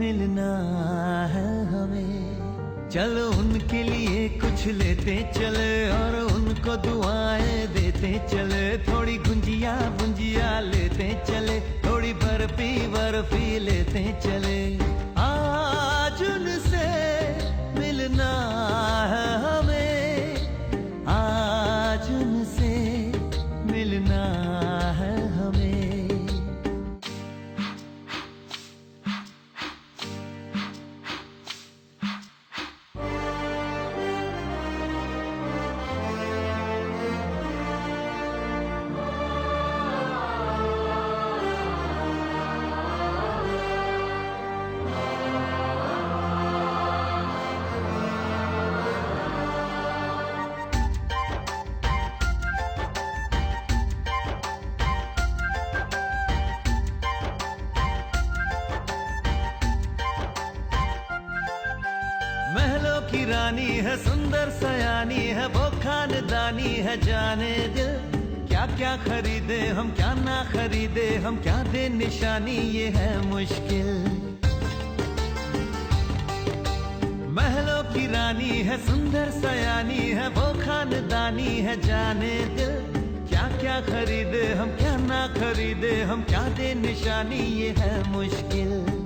मिलना है हमें। चलो उनके लिए कुछ लेते चले और उनको दुआएं देते चले। थोड़ी गुंजिया गुंजिया लेते चले, थोड़ी बर्फी बर्फी लेते चले। आज उनसे मिलना है हमें, आज उनसे मिलना है हमें। महलों की रानी है, सुंदर सयानी है, वो खानदानी है जाने दिल। क्या क्या खरीदे हम, क्या ना खरीदे हम, क्या दे निशानी, ये है मुश्किल। महलों की रानी है, सुंदर सयानी है, वो खानदानी है जाने दिल। क्या क्या खरीदे हम, क्या ना खरीदे हम, क्या दे निशानी, ये है मुश्किल।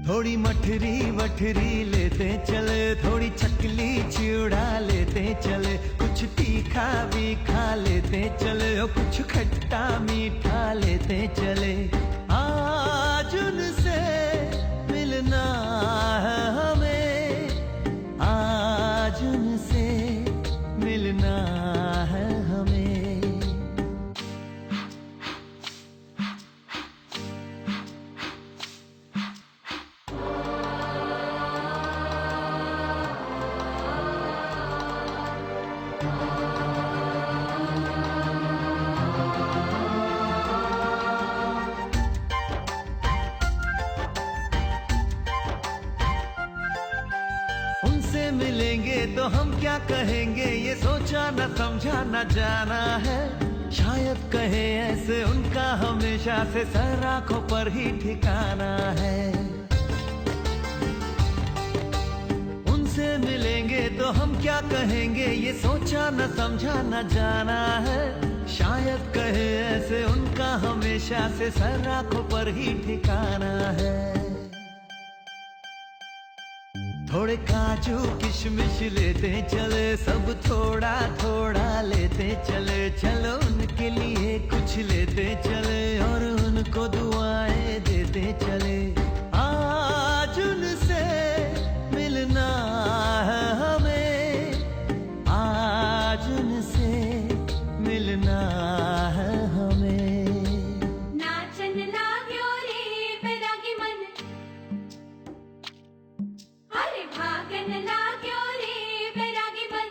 थोड़ी मठरी वठरी लेते चले, थोड़ी चकली चिड़ा लेते चले। कुछ तीखा भी खा लेते चले और कुछ खट्टा मीठा लेते चले। आज उनसे मिलना है हमें, आज उनसे मिलना है हमें। उनसे मिलेंगे तो हम क्या कहेंगे, ये सोचा न समझा न जाना है। शायद कहे ऐसे उनका हमेशा से सर आंखों पर ही ठिकाना है। उनसे मिलेंगे तो हम क्या कहेंगे, ये सोचा न समझा न जाना है। शायद कहे ऐसे उनका हमेशा से सर आंखों पर ही ठिकाना है। थोड़े काजू किशमिश लेते चले, सब थोड़ा थोड़ा लेते चले। चलो उनके लिए कुछ लेते चले और उनको दुआएं देते चले। आज उनसे मिलना है हमें, आज उनसे मिलना है हमें। नाचन लाग्यो रे बैरागी मन, अरे भागन लाग्यो रे बैरागी मन।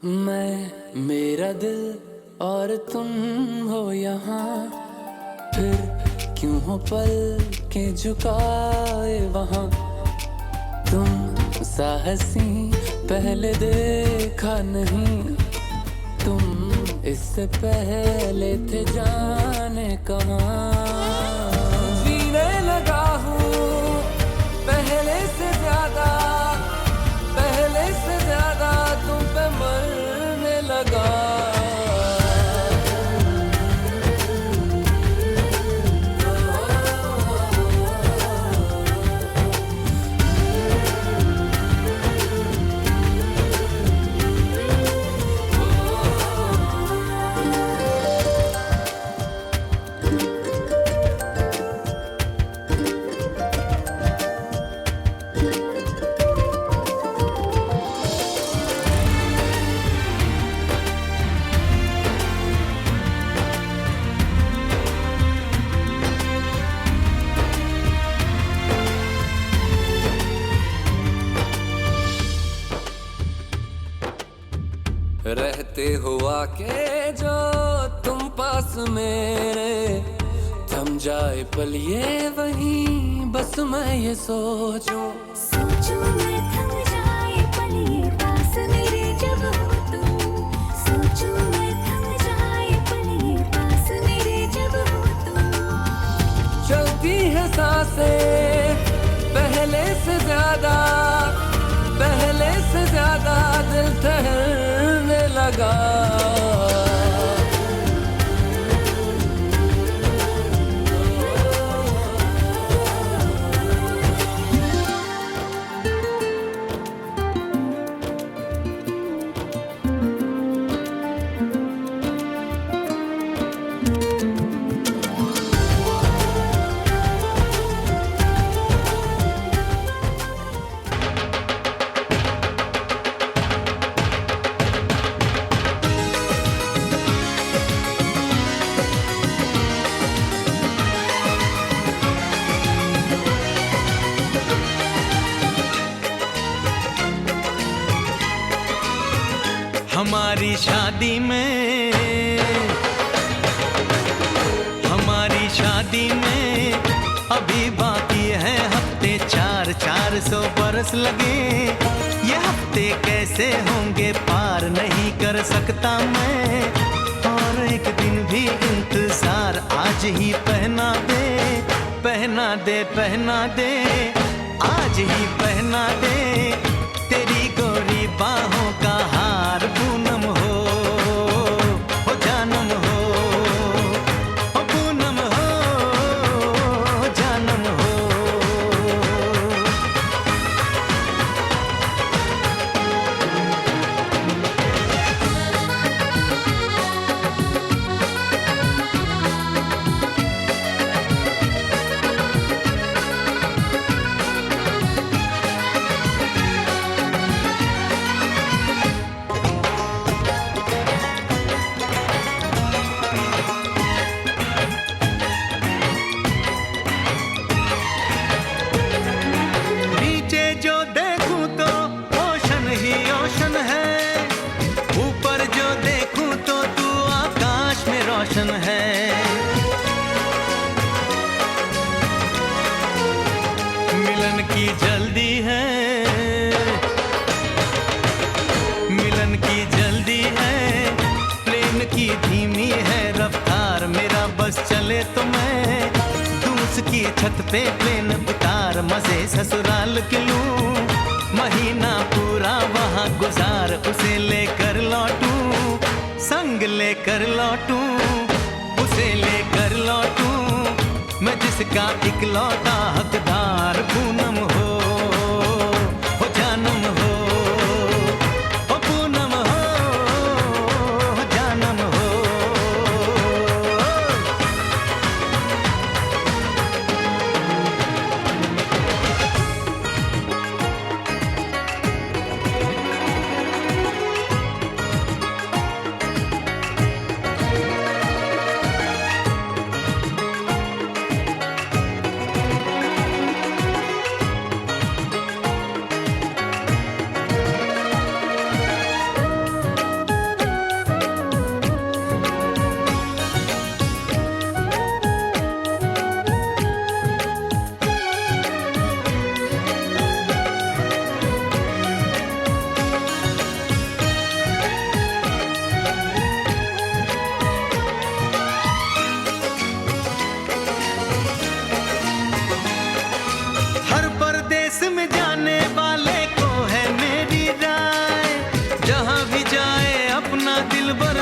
मैं, मेरा दिल और तुम हो यहाँ, फिर क्यों हो पल के झुकाए वहाँ। तुम साहसी पहले देखा नहीं, तुम इससे पहले थे जाने कहाँ। जीने लगा हूँ पहले से ज्यादा, पहले से ज्यादा तुम पे मरने लगा। करते हुआ के जो तुम पास मेरे थम जाए पल ये वहीं बस मैं ये सोचूं मैं थम जाए पल ये पास मेरे जब हो तुम। सोचूं मैं थम जाए पल ये पास मेरे जब हो तुम। चलती है सांसें पहले से ज्यादा दिल ठहरने लगा। हमारी शादी में अभी बाकी है हफ्ते 400 बरस लगे। ये हफ्ते कैसे होंगे पार नहीं कर सकता मैं। और एक दिन भी इंतजार आज ही पहना दे आज ही पहना दे तेरी गोरी बाहों का हार पूनम हो जानम हो पूनम हो जानम हो। मिलन की जल्दी है प्लेन की धीमी है रफ्तार। मेरा बस चले तो मैं तू उसकी छत पे प्लेन उतार। मजे ससुराल के लूं महीना पूरा वहाँ गुजार। उसे लेकर लौटूं संग लेकर लौटूं उसे लेकर लौटूं मैं जिसका इकलौता हकदार पूनम हो जानम हो पूनम हो जानम हो।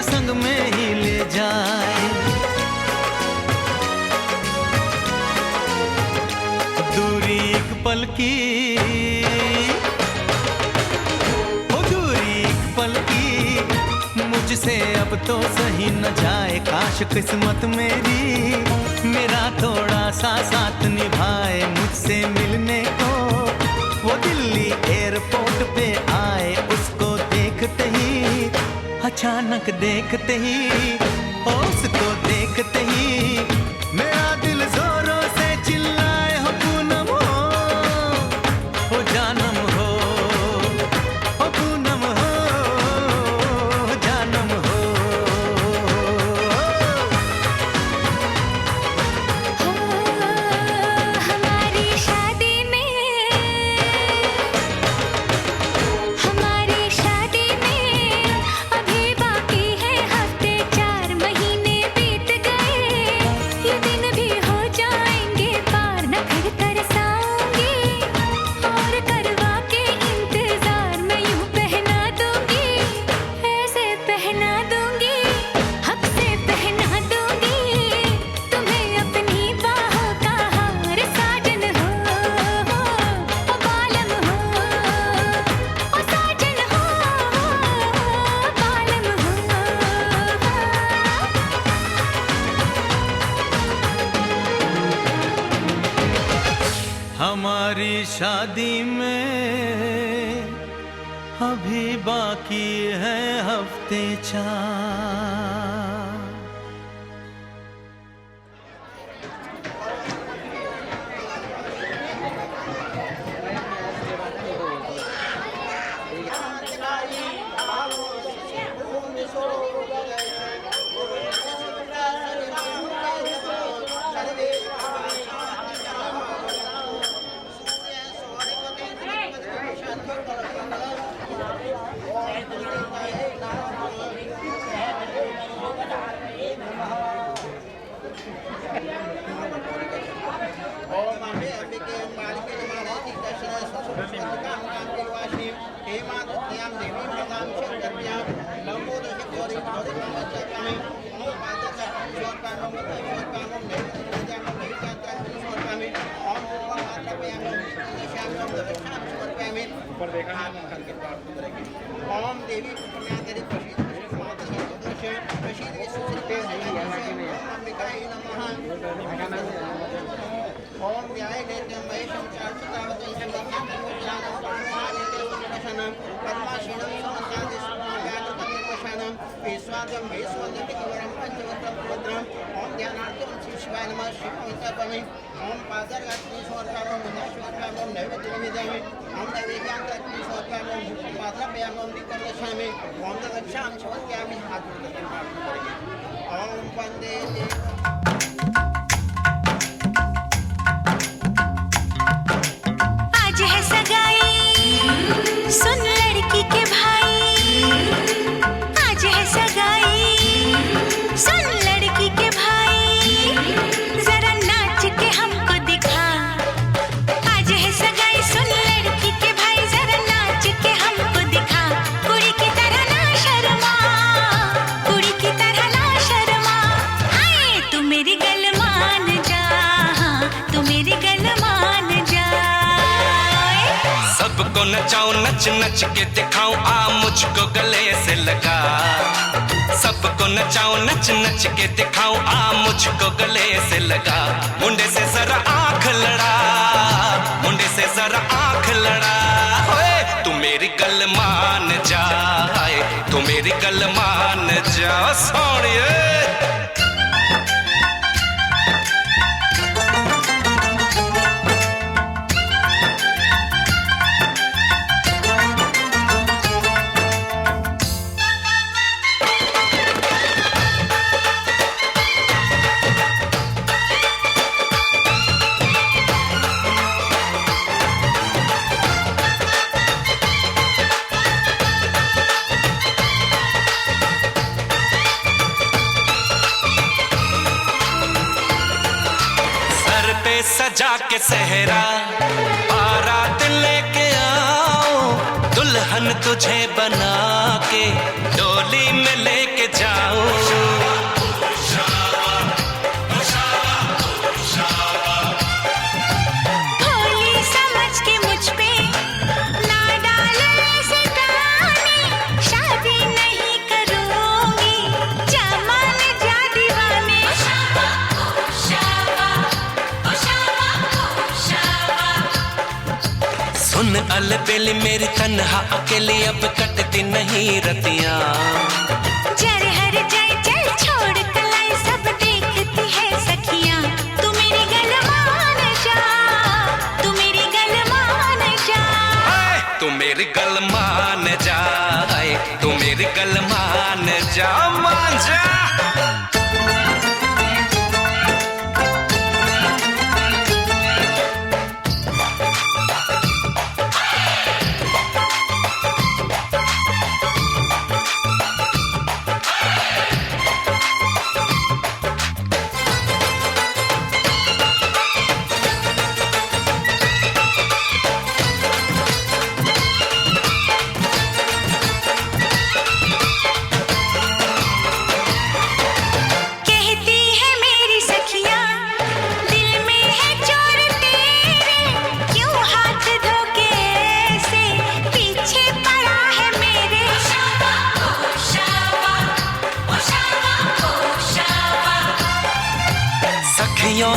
संग में ही ले जाए। दूरी एक पल की दूरी एक पल की मुझसे अब तो सही न जाए। काश किस्मत मेरी मेरा थोड़ा सा साथ निभाए। मुझसे मिलने को वो दिल्ली एयरपोर्ट पे आए। उसको देखते ही अचानक देखते ही उसको देखते ही मेरा दिल जोरों से चिल्लाए हो पूनम हो जानम हो पूनम हो जानम शादी में अभी बाकी है हफ्ते 4। ओम देवी पुण्याकरी ओम व्याय नेत्यं महेशं चार्चतावतं पद्माशीनं समस्यादिस्वागतपतिर्वशनं विश्वादं वैश्वदतिकवरं पंचवत्रं भद्रं ओम ध्यानार्थं श्री शिवाय नमः शिवमितपमि ओम पादर्गात्मीश्वरकामं मुनीश्वरकामं नैवेद्यमिदामि ओम नैवेद्यान्तरात्मीश्वरकामं पादरभयामं विकर्मशामि ओम दक्षां शवत्यामि हातुर्दं ओम वन्दे सुन लड़की के भाई, आज है सगाई। सुन लड़की के भाई, जरा नाच के हमको दिखा। आज है सगाई, सुन लड़की के भाई, जरा नाच के हमको दिखा। कुड़ी की तरह ना शर्मा, कुड़ी की तरह ना शर्मा। हाय तू मेरी गल मान जा, तू मेरी गल मान जा। सबको नचाऊं नच नच के दिखाऊं, आ मुझको गले से लगा। सबको नचाऊं नच नच के दिखाऊं, आ मुझको गले से लगा। मुंडे से जरा आंख लड़ा, मुंडे से जरा आंख लड़ा। ओए तू मेरी गल मान जा, तू मेरी गल मान जा सोनिए। सजा के सहरा बारात लेके आओ, दुल्हन तुझे बना के डोली में लेके जाओ। भोली समझ के मुझ पे ना डाले ऐसे ताने, शादी नहीं करूंगी जमान जा दीवाने। सुन अलबेली मेरी तन्हा अकेली, अब कटती नहीं रतियां। जर हर जाए चल छोड़ कलाई, सब देखती है सखियां। तू मेरी गल मान जा, तू मेरी गल मान जा। तू मेरी गल मान जा, तू मेरी गल मान जा, मान जा।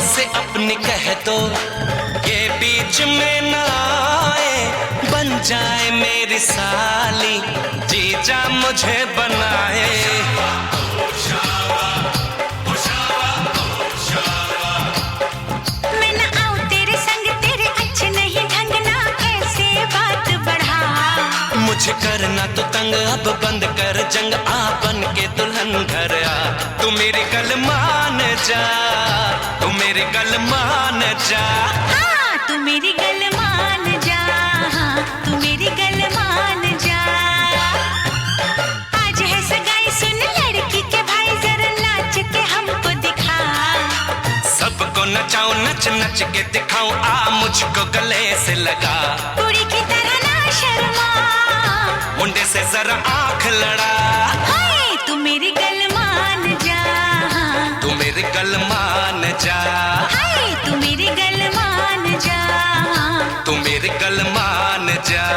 से अपनी कह दो, ये बीच में ना आए, बन जाए मेरी साली, जीजा मुझे बनाए। मैं ना आऊं तेरे संग, तेरे अच्छे नहीं ढंग ना ऐसे बात बढ़ा। मुझे करना तो तंग, अब बंद कर जंग, आ बन के दुल्हन घर आ। तू मेरी गल मान जा, तू मेरी गल मान जा। हाँ तू मेरी गल मान जा, हाँ तू मेरी गल मान जा। आज है सगाई, सुन लड़की के भाई, जरा नाच के हमको दिखा। सबको नचाऊं, नच नच के दिखाऊं, आ मुझको गले से लगा। कुड़ी की तरह ना शर्मा, मुंडे से जरा आंख लड़ा। हाय तू मेरी गल मान जा, हाँ तू मेरी गल मान जा। हाय तू मेरी गल मान जा, हाँ तू मेरी गल मान जा।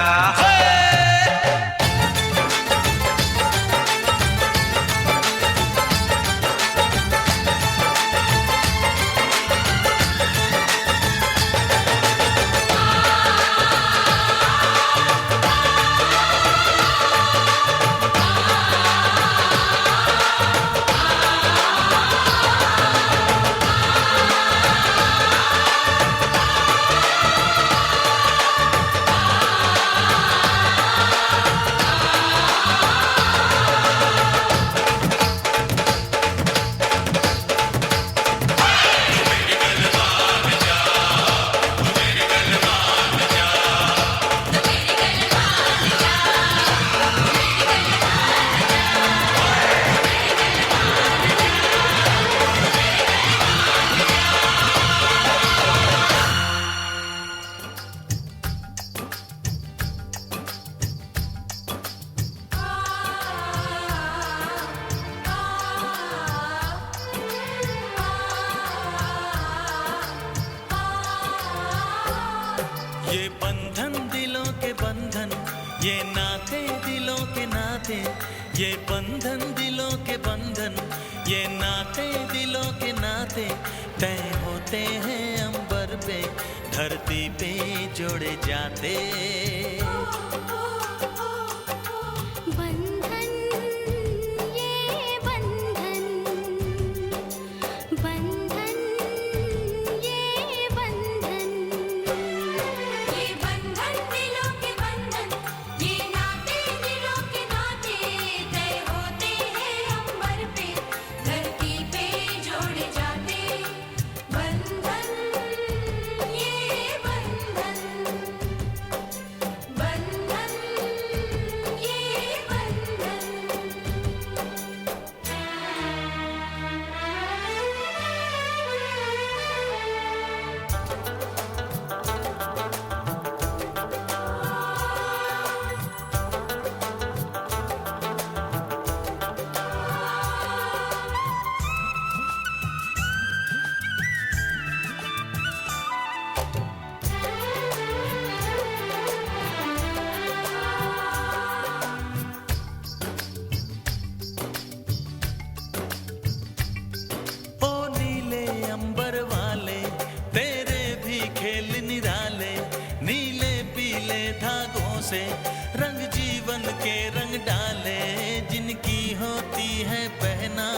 ये बंधन दिलों के बंधन, ये नाते दिलों के नाते, ये बंधन दिलों के बंधन, ये नाते दिलों के नाते, तय होते हैं अंबर पे, धरती पे जोड़े जाते। बंधन ये बंधन, बंधन ये बंधन, ये बंधन दिलों के बंधन, ये नाते दिलों के नाते, तय होते हैं अंबर पे, धरती पे जोड़े जाते। बंधन ये बंधन, बंधन ये बंधन। ओ नीले अंबर वाले, तेरे भी खेल निराले, नीले पीले धागों से रंग जीवन के रंग डाले, जिनकी होती है पहना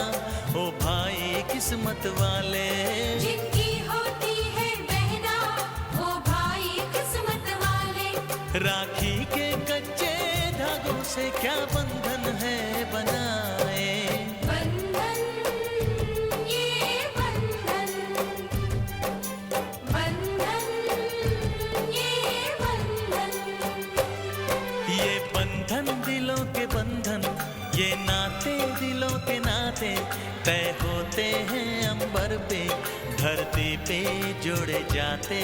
ओ भाई किस्मत वाले। जिनकी होती है बहना वो भाई किस्मत वाले। राखी के कच्चे धागों से क्या बंधन है बनाए। बंधन ये बंधन, बंधन ये बंधन। ये बंधन दिलों के बंधन, ये नाते दिलों के नाते, तय होते हैं अंबर पे, धरती पे जोड़े जाते।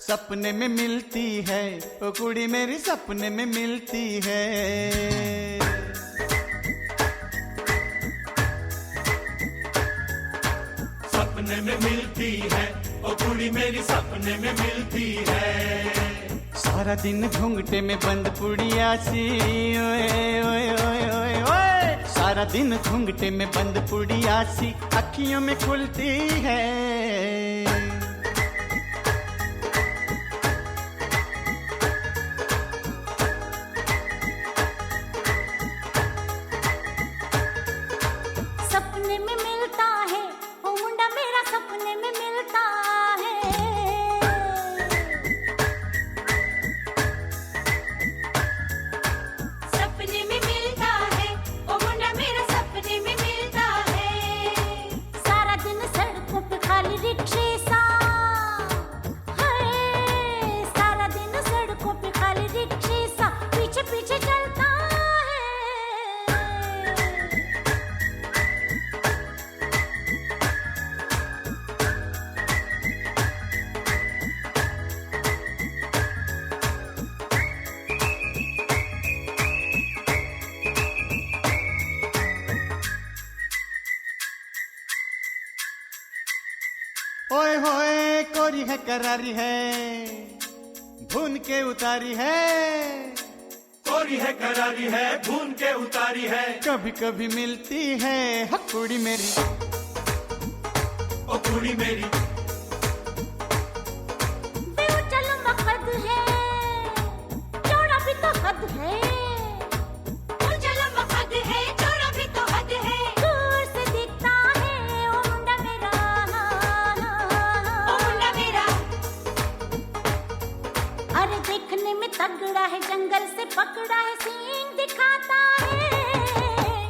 सपने में मिलती है, ओ कुड़ी मेरी सपने में मिलती है। सपने में मिलती है, ओ कुड़ी मेरी सपने में मिलती है। सारा दिन घूंघटे में बंद पुड़िया सी, ओए ओए ओए ओए ओए। सारा दिन घूंघटे में बंद पुड़िया सी अखियों में खुलती है। सपने में मिलता है ओ मुंडा मेरा, सपने में मिलता है। सपने में मिलता है ओ मुंडा मेरा, सपने में मिलता है। सारा दिन सड़कों पे खाली रिक्शे सा है, सारा दिन सड़कों पे खाली रिक्शे सा पीछे पीछे चलता है। ओए होए कोरी है करारी है, भून के उतारी है। कोरी है करारी है, भून के उतारी है। कभी कभी मिलती है हकुड़ी मेरी, ओ कुड़ी मेरी। चल मकद है, चौड़ा भी तो हद है। चल मकद है, चौड़ा भी तो हद है। दूर से दिखता है ओ मुंडा मेरा, ओ मुंडा मेरा। अरे देखने में तगड़ा है, जंगल से पकड़ा है, सींग दिखाता है।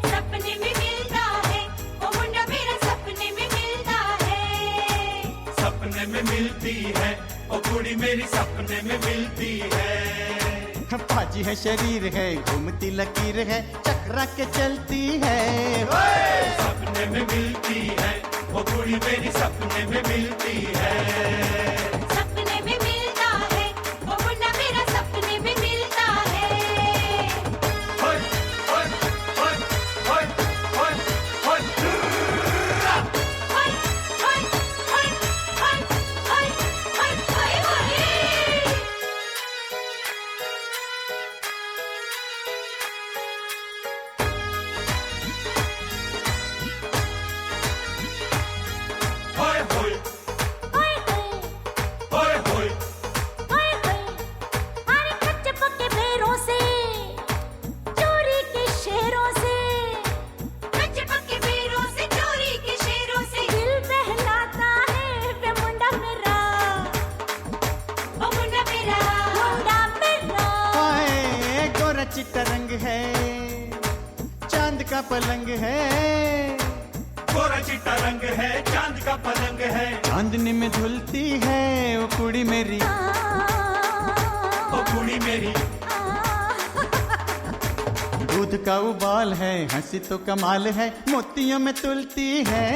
सपने में मिलता है ओ मुंडा मेरा, सपने में मिलता है। सपने में मिलती है, ओ कुड़ी मेरी सपने में मिलती है। पाजी है शरीर है, घूमती लकीर है, चकरा के चलती है। सपने में मिलती है, ओ कुड़ी मेरी सपने में मिलती है। सपने में मिलता है ओ मुन्ना मेरा, सपने में मिलता है। होय, होय, होय, होय, होय, होय। होय होय होय होय होय होय होय होय। होय, होय, होय होय होय, होय। होय होय। अरे कच्चे पक्के बेरों से, चोरी के शेरों से, कच्चे पक्के बेरों से, चोरी के शेरों से दिल बहलाता है वे मुंडा मेरा, ओ मुंडा मेरा, मुंडा मेरा। हाय गोरा चिट्टा रंग है, चांद का पलंग है। गोरा चिट्टा रंग है, चांद का पलंग है। चांदनी में धुलती है वो कुड़ी मेरी, ओ कुड़ी मेरी। दूध का उबाल है, हंसी तो कमाल है, मोतियों में तुलती है।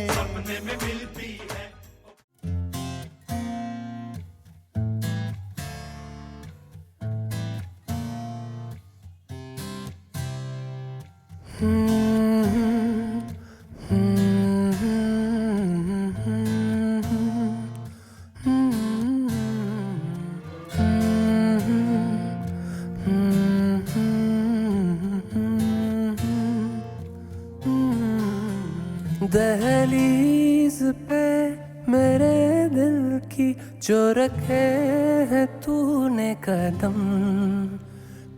सपने में मिलती है। दहलीज पे मेरे दिल की जो रखे है तूने कदम,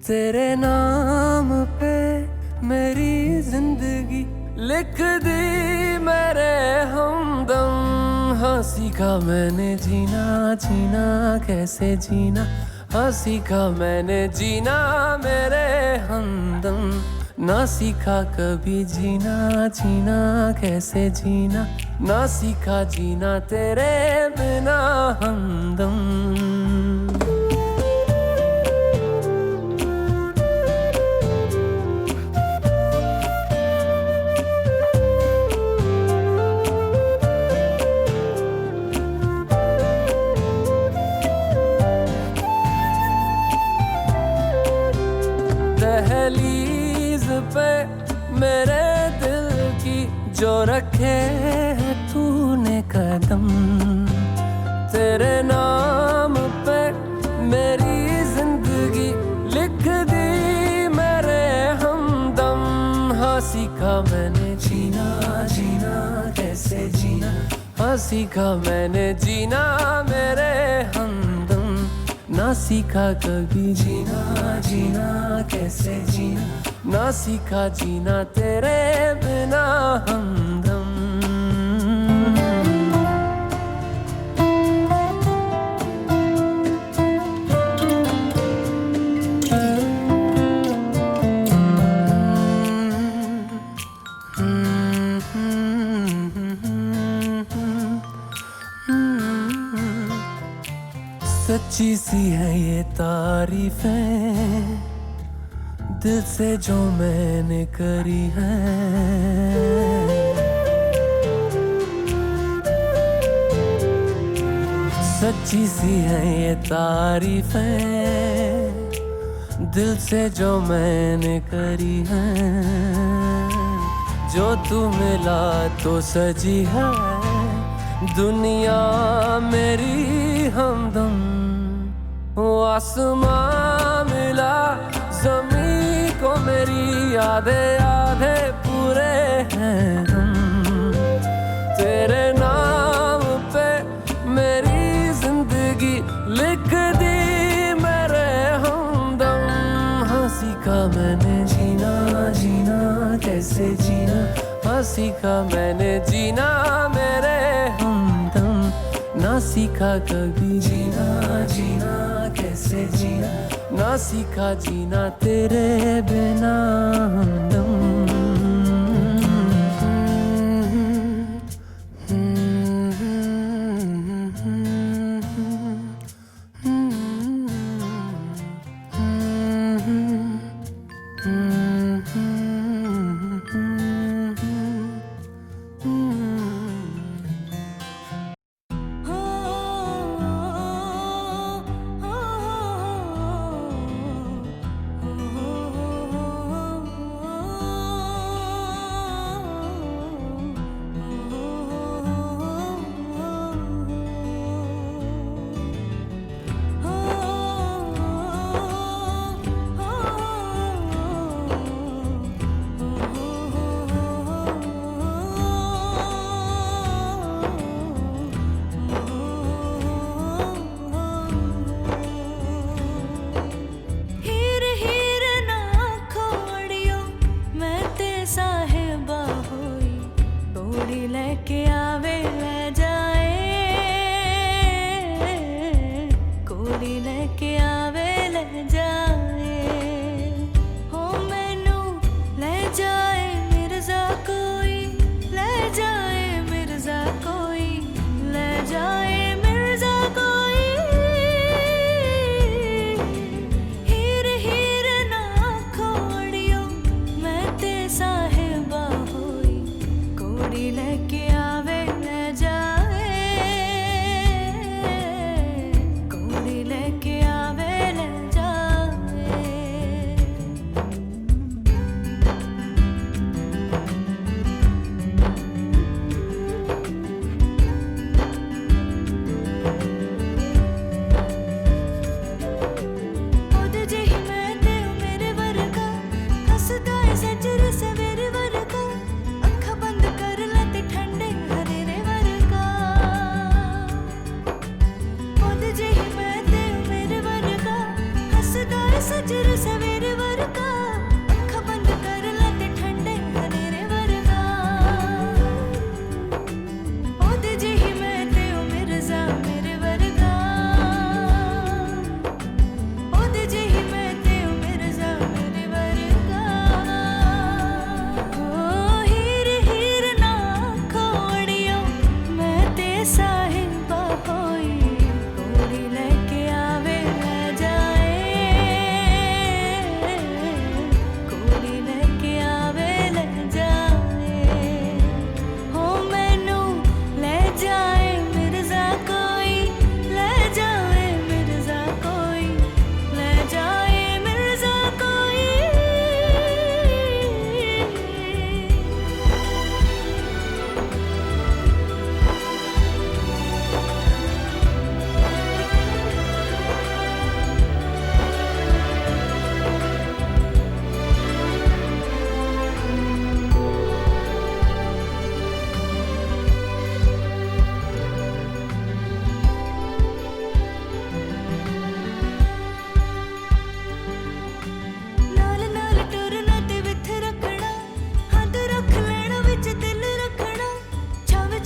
तेरे नाम पे मेरी जिंदगी लिख दी मेरे हमदम। हाँ सीखा मैंने जीना, जीना कैसे जीना, हाँ सीखा मैंने जीना मेरे हमदम। ना सीखा कभी जीना, जीना कैसे जीना, ना सीखा जीना तेरे बिना हमदम। रखे हैं तूने कदम, तेरे नाम पे मेरी जिंदगी लिख दी मेरे हमदम। हाँ सीखा मैंने जीना, जीना कैसे जीना, हाँ सीखा मैंने जीना मेरे हमदम। ना सीखा कभी जीना, जीना कैसे जीना, ना सीखा जीना तेरे बिना हमदम। सच्ची सी है ये तारीफें दिल से जो मैंने करी है, सच्ची सी है ये तारीफें दिल से जो मैंने करी है। जो तू मिला तो सजी है दुनिया मेरी हमदम। वो आसमां मिला ज़मीं को मेरी आधे आधे पूरे हैं हम। तेरे नाम पे मेरी जिंदगी लिख दी मेरे हमदम। हाँ सीखा मैंने जीना, जीना कैसे जीना, हाँ सीखा मैंने जीना मेरे हमदम। ना सीखा कभी जीना, जीना कैसे जीना, ना सीखा जीना तेरे बिना हमदम। लेके आवे ले जाए, कोड़ी लेके आवे ले जाए। हो मैनू ले जाए मिर्जा कोई, ले जाए मिर्जा कोई, ले जाए मिर्जा कोई। हीर हीर ना खोड़ियो मैं ते साहिबा होई, कोड़ी लेके आवे ले जाए, कोड़ी लेके आवे ले जाए।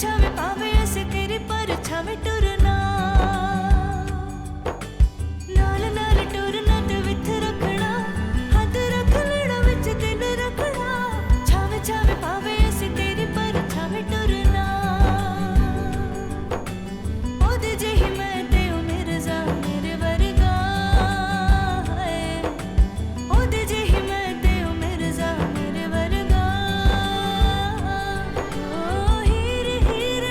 छावे पावे ऐसे तेरी पर छावे टुरना नाल नाल टुरना ते विथ रखना हाथ रख लेना विच तेन रखना छावे छावे पावे ऐसे तेरी पर छावे टुरना ओदे जेही मैं ते ओ मिर्जा मेरे वर्गा है ओदे जेही मैं ते ओ मिर्जा मेरे वर्गा ओ हीर हीर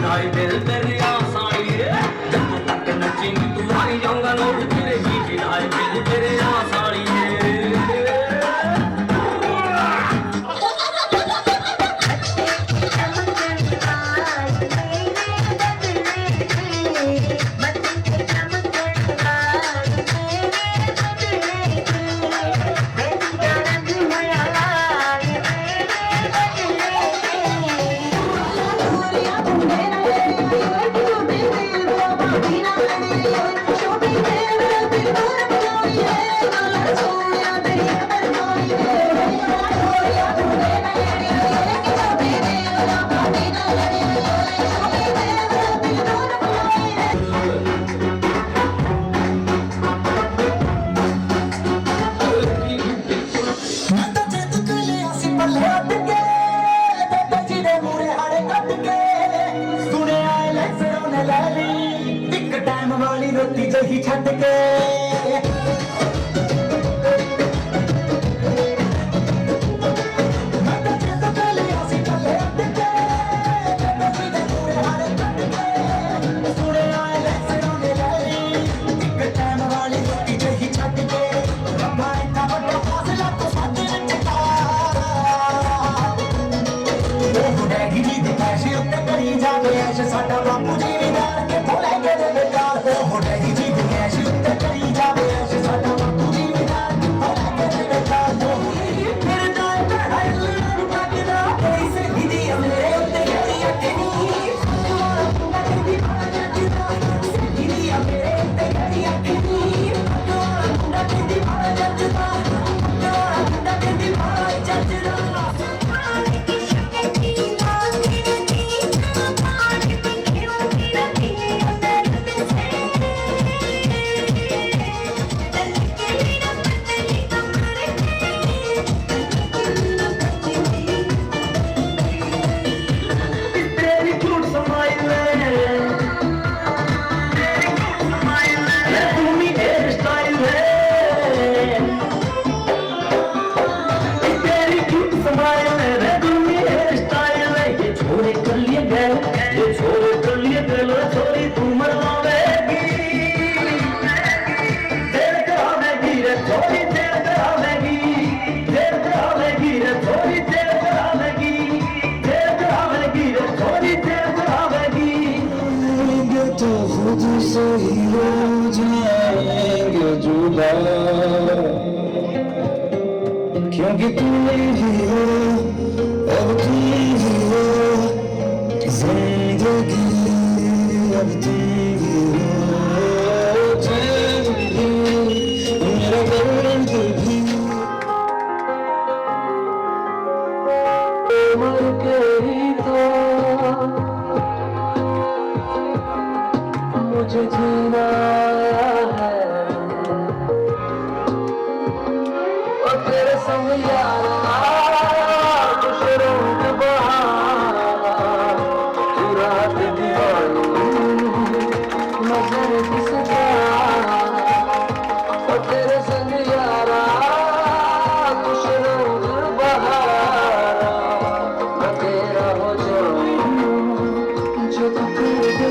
लाई दिल तेरी आसानी जब तक नचेंगी तुम्हारी जाऊंगा लोग तेरे जी लाई दिल तेरे आसानी ही छट के साडा बापू जी भी नाल के भोले के दे प्यार हो रही जी क्योंकि तुम ही हो अब तुम ही हो जिंदगी अब तुम ही हो जिंदगी मेरा दर्द भी मर के ही तो मुझे जीना है और तेरे संग यारा कुछ रोक बहार तू रात दीवानी नजर किसका और तेरे संग यारा कुछ रोक बहार मैं तेरा हो जाऊं जो तू कर दे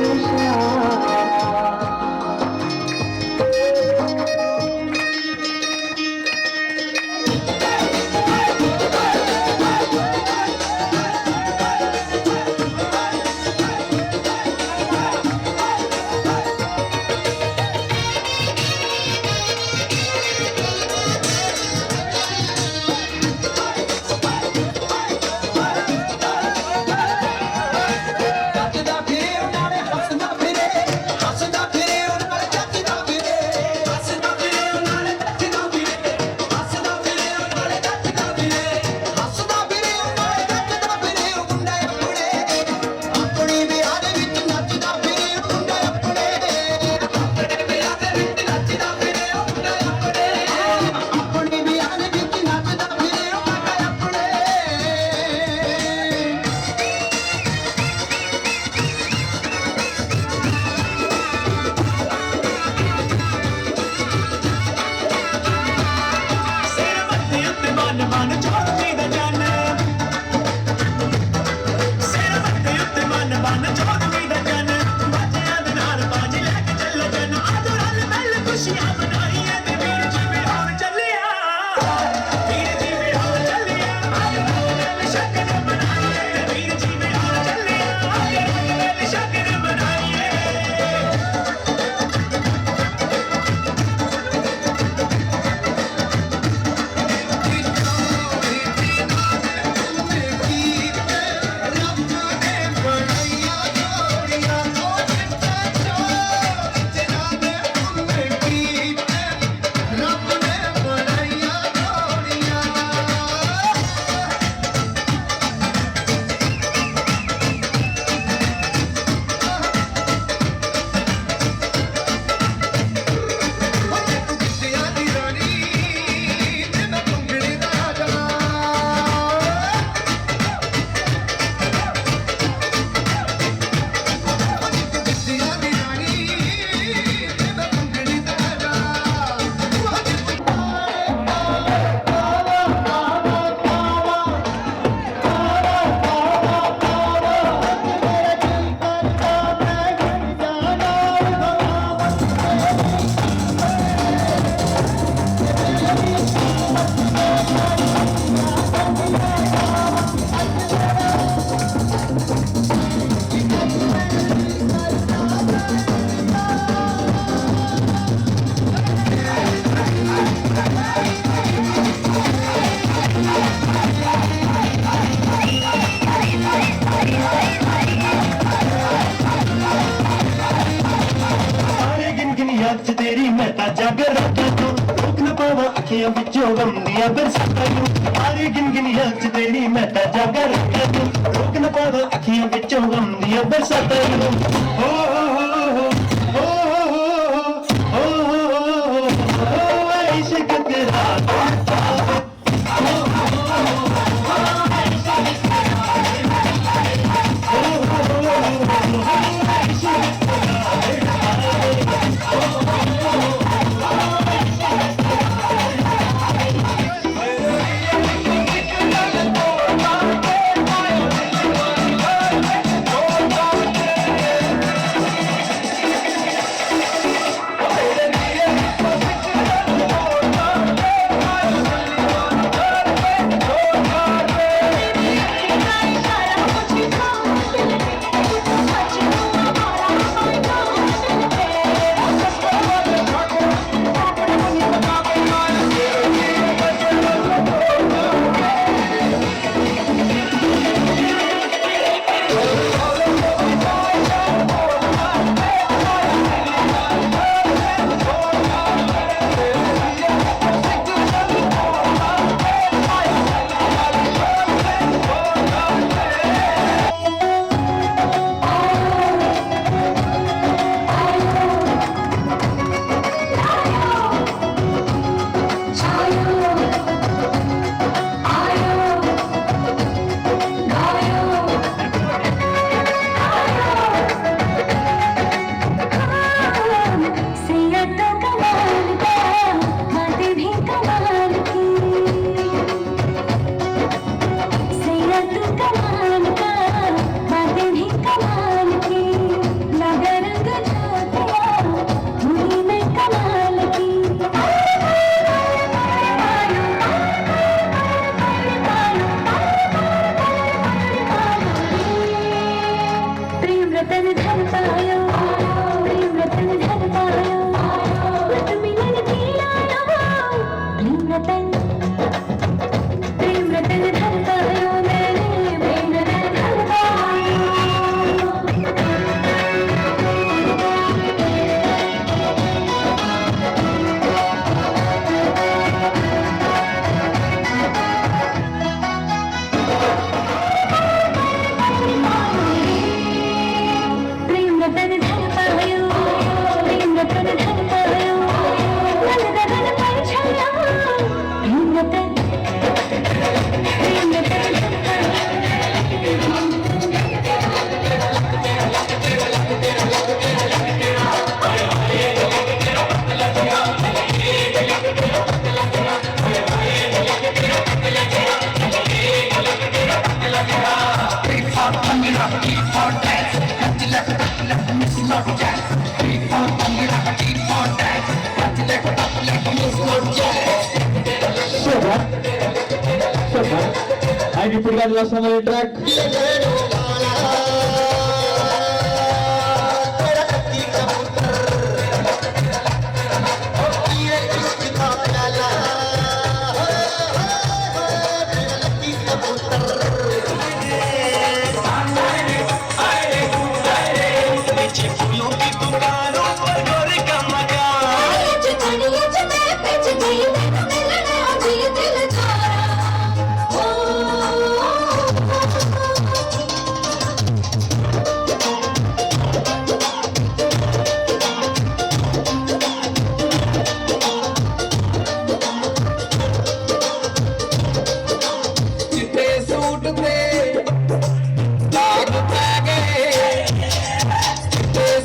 जागर रखा तू रोक न पावा अखियां विचों गम दिया बरसाता यूं आरे गिन गिन याद तेरी मैं ता जागर रखा तू रोक न पावा अखियां विचों गम दिया बरसाता यूं हो इश्क तेरा And you put that last on the track.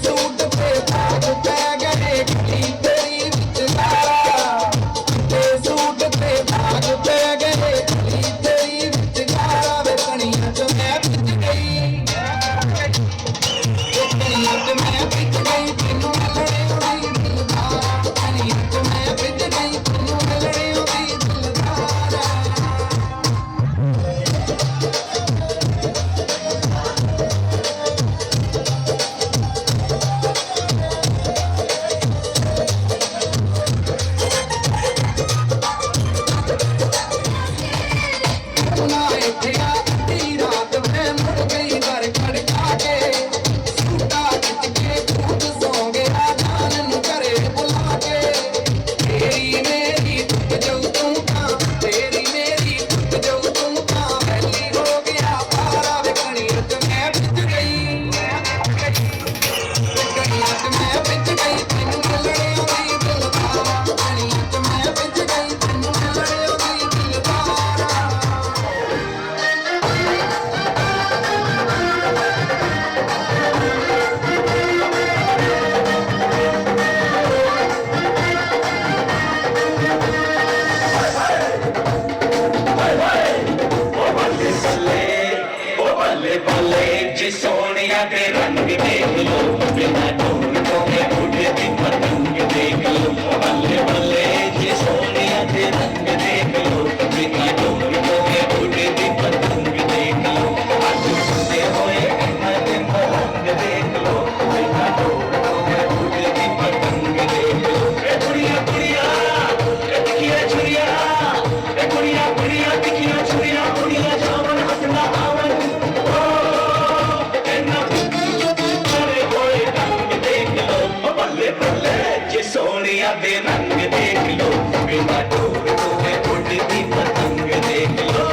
Suit पे दे रंग देख लो, बिना डोर तो है उड़ती पतंग देख लो।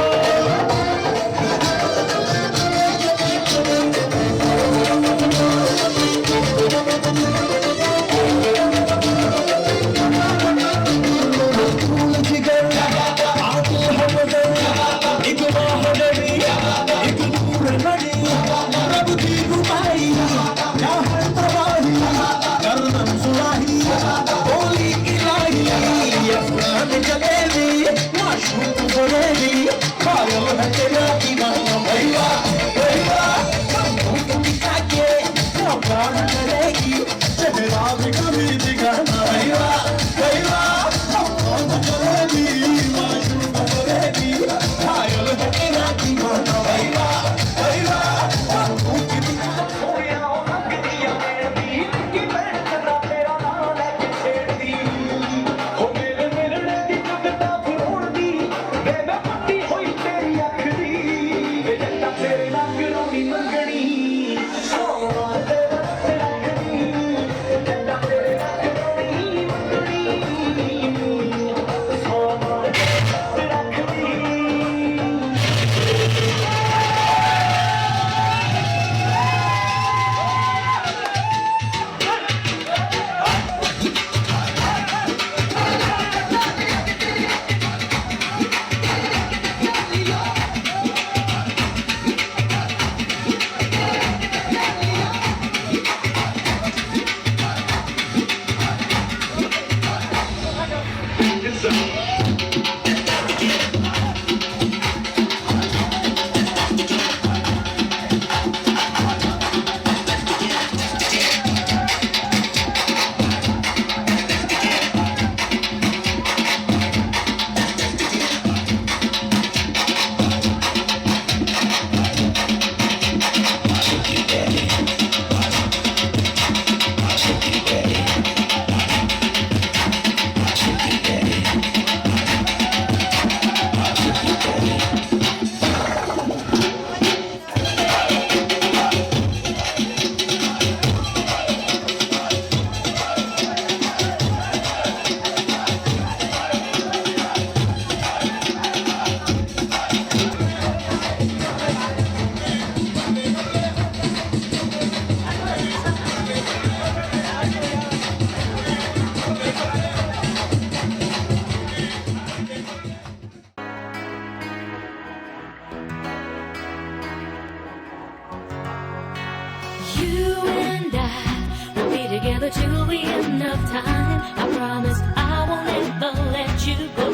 Till the end of time, I promise I will never let you go.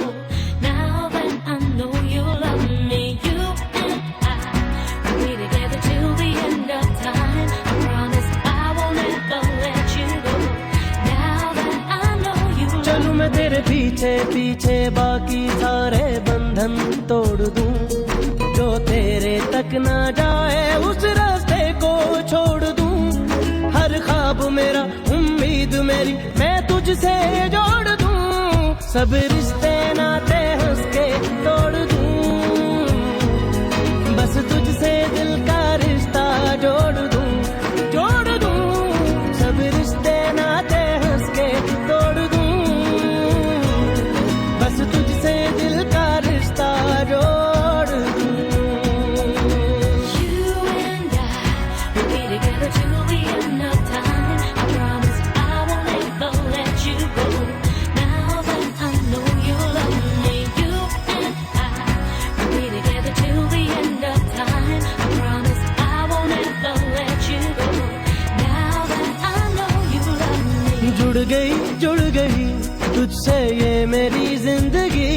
Now that I know you love me, you and I will be together till the end of time. I promise I will never let you go. Now that I know you love me. चलूं मैं तेरे पीछे पीछे बाकी सारे बंधन तोड़ दूं, जो तेरे तक ना जाए उस रास्ते को छोड़ दूं। हर ख्वाब मेरा उम्मीद मेरी मैं तुझसे जोड़ दूं, सब रिश्ते नाते हंस के तोड़ दूं, बस तुझसे दिल का रिश्ता जोड़ दूं, सब रिश्ते नाते हंस के तोड़ दूं, बस तुझसे दिल का रिश्ता जोड़ दूं। You and I will be together till the end of time. I promise I will never let you go. Now that I know you love me, you and I will be together till the end of time. I promise I will never let you go. Now that I know you love me. जुड़ गई तुझसे ये मेरी जिंदगी,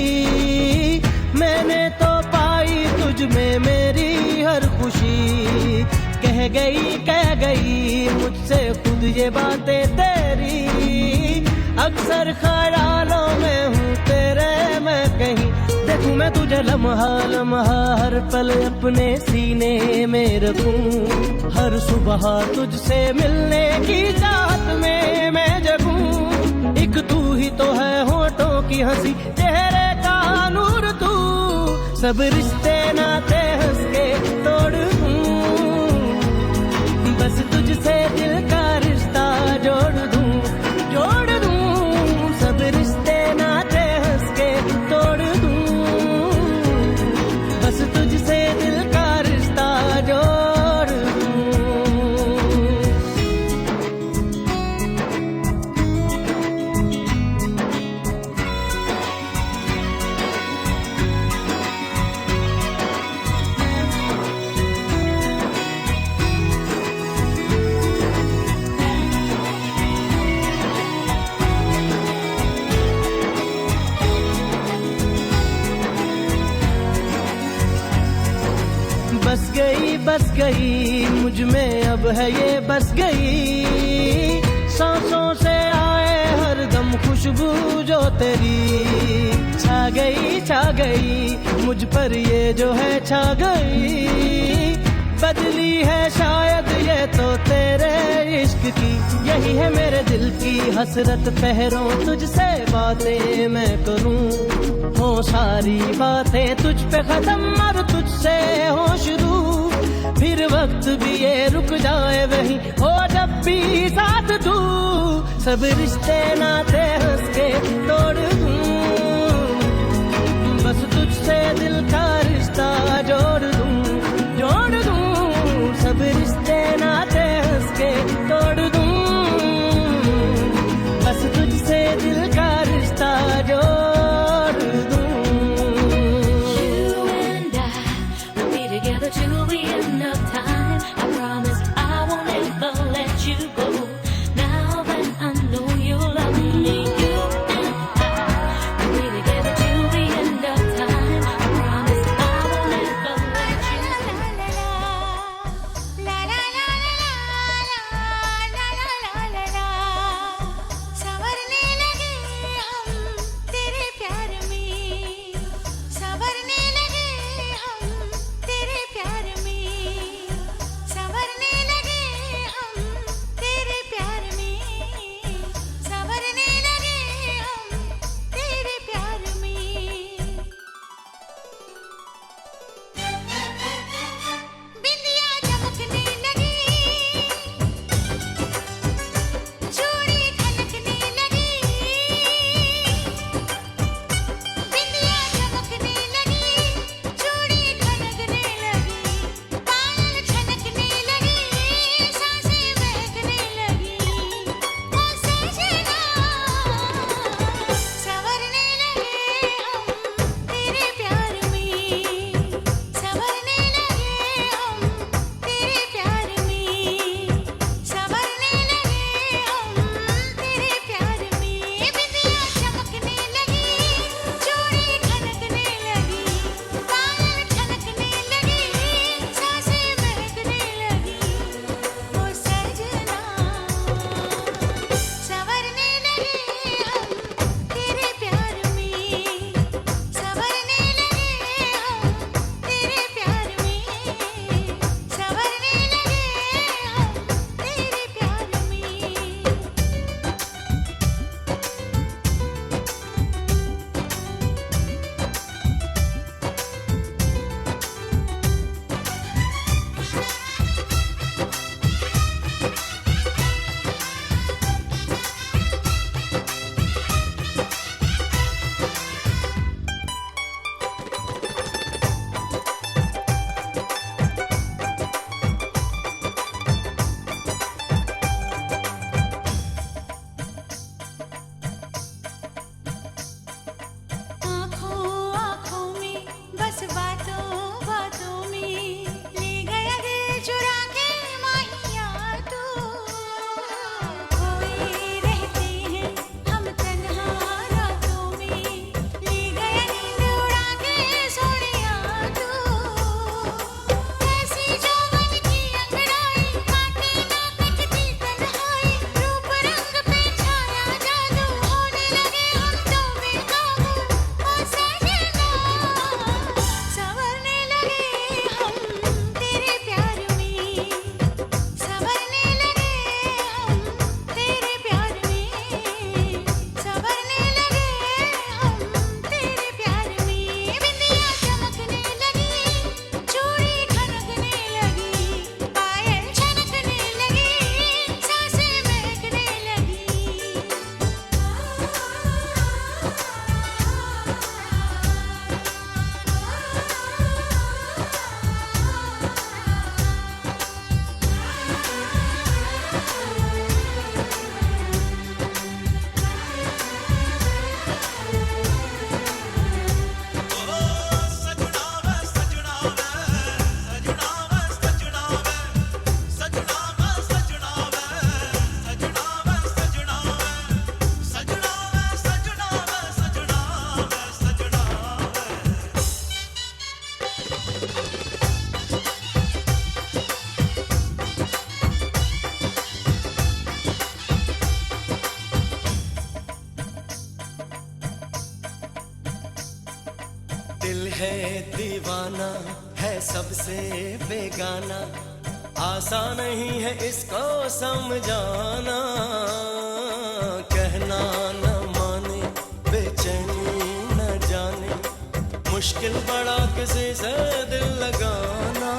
मैंने तो पाई तुझ में मेरी हर खुशी। कह गई मुझसे खुद ये बातें तेरी, अक्सर ख्यालों में हूँ तेरे मैं कहीं, देखूं मैं तुझे लम्हा लम्हा हर पल अपने सीने में रखूं, हर सुबह तुझसे मिलने की चाहत में मैं जगूं। एक तू ही तो है होठों की हंसी, चेहरे का नूर तू, सब रिश्ते नाते हंस के तोड़ दूं, बस तुझसे दिल का रिश्ता जोड़ दूं, गई मुझ में अब है ये बस गई। सांसों से आए हर दम खुशबू जो तेरी, छा गई मुझ पर ये जो है छा गई। बदली है शायद ये तो तेरे इश्क की, यही है मेरे दिल की हसरत। पहरों तुझसे बातें मैं करूं, हो सारी बातें तुझ पे खत्म और तुझसे हो शुरू। फिर वक्त भी ये रुक जाए वहीं हो जब भी साथ तू। सब रिश्ते नाते हंस के तोड़ दूं, बस तुझसे दिल का रिश्ता जोड़ दूं। सब रिश्ते नाते हंस के तोड़ दूं, बस तुझसे दिल का रिश्ता जोड़ दूं। You and I will be together till the end of time. I promise I won't ever let you go. Now that I know you love me, you and I will be together till the end of time. I promise I won't ever let you go. है दीवाना है सबसे बेगाना, आसान नहीं है इसको समझाना। कहना न माने बेचैनी न जाने, मुश्किल बड़ा किसी से दिल लगाना।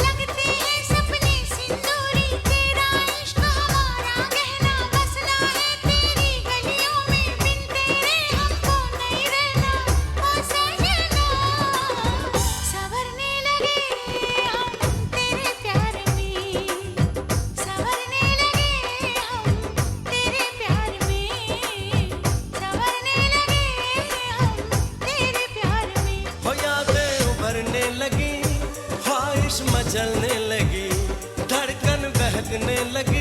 लगते हैं सपने सिंदूरी, तेरा इश्क हमारा गहना, बसना है तेरी गलियों में, बिन तेरे हमको नहीं रहना। ओ सजना, संवरने लगे हम तेरे प्यार में, संवरने लगे हम तेरे प्यार में, संवरने लगे हम तेरे प्यार में। हो यादें उभरने लगी, ख्वाहिश मचलने लगी, धड़कन बहकने लगी।